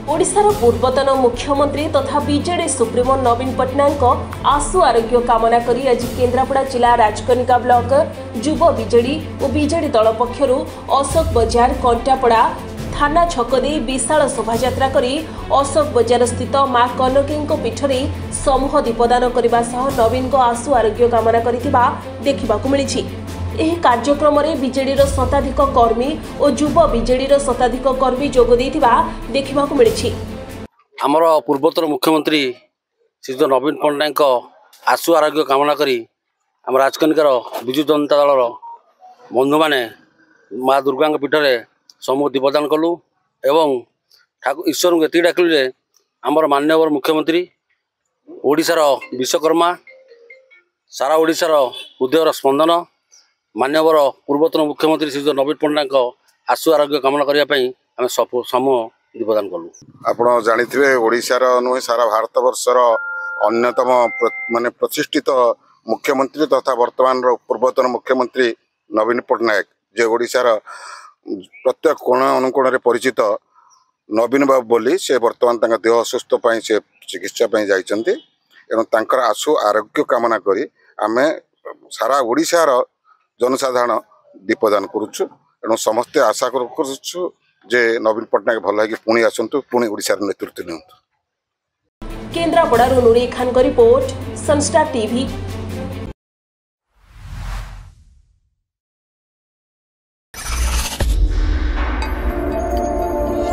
ओडिशार पूर्वतन मुख्यमंत्री तथा बीजेडी सुप्रीमो नवीन पट्टनायक आशु आरोग्य कामना करी आज केन्द्रापड़ा जिला राजकनिका ब्लॉक युव बीजेडी और बीजेडी दल पक्षरु अशोक बजार कंटापड़ा थाना छक दे विशाल शोभायात्रा करी अशोक बजार स्थित मां कनकी पीठरे समूह दीपदान करने सह नवीन को आशु आरोग्य कामना करिथिबा देखिबाकु मिलिछि। एही कार्यक्रम में बीजेडी शताधिक कर्मी और युव बीजेडी शताधिक कर्मी जोग देथिबा देखिबाकु मिलिछि। आमर पूर्वोत्तर मुख्यमंत्री श्री नवीन पट्टनायक आशु आरोग्य कामना करी आम राजकनिकार विजु जनता दल बंधु माने माँ दुर्गा पीठरे समूह दीपदान कलु एवं ईश्वर को ये डाकिलु जे आमर माननीय मुख्यमंत्री ओडिशार विश्वकर्मा सारा ओडिशार हृदयर स्पंदन माननीय पूर्वतन मुख्यमंत्री श्री नवीन पट्टनायक आशु आरोग्य कामना करने आम समूह दीपदान कलु। आपण जानिथिबे ओडिशार नुहे सारा भारत वर्षर अन्यतम माने प्रतिष्ठित मुख्यमंत्री तथा वर्तमान पूर्वतन मुख्यमंत्री नवीन पट्टनायक जे ओडिशार प्रत्येक कोण अनुकोण परिचित नवीन बाबू बोली से वर्तमान देह असुस्थ से चिकित्सा जाइछन्ति एवं तांकर आशु आरोग्य कामना करी आमे सारा ओडिशार जनसाधारण दीपदान करुछु एवं समस्ते आशा करुछु जे नवीन पट्टनायक भल है पुणी आसतु पुणी ओडिशार नेतृत्व नियंतु। केन्द्रापड़ा नूरी खान का रिपोर्ट सनस्टार टीवी।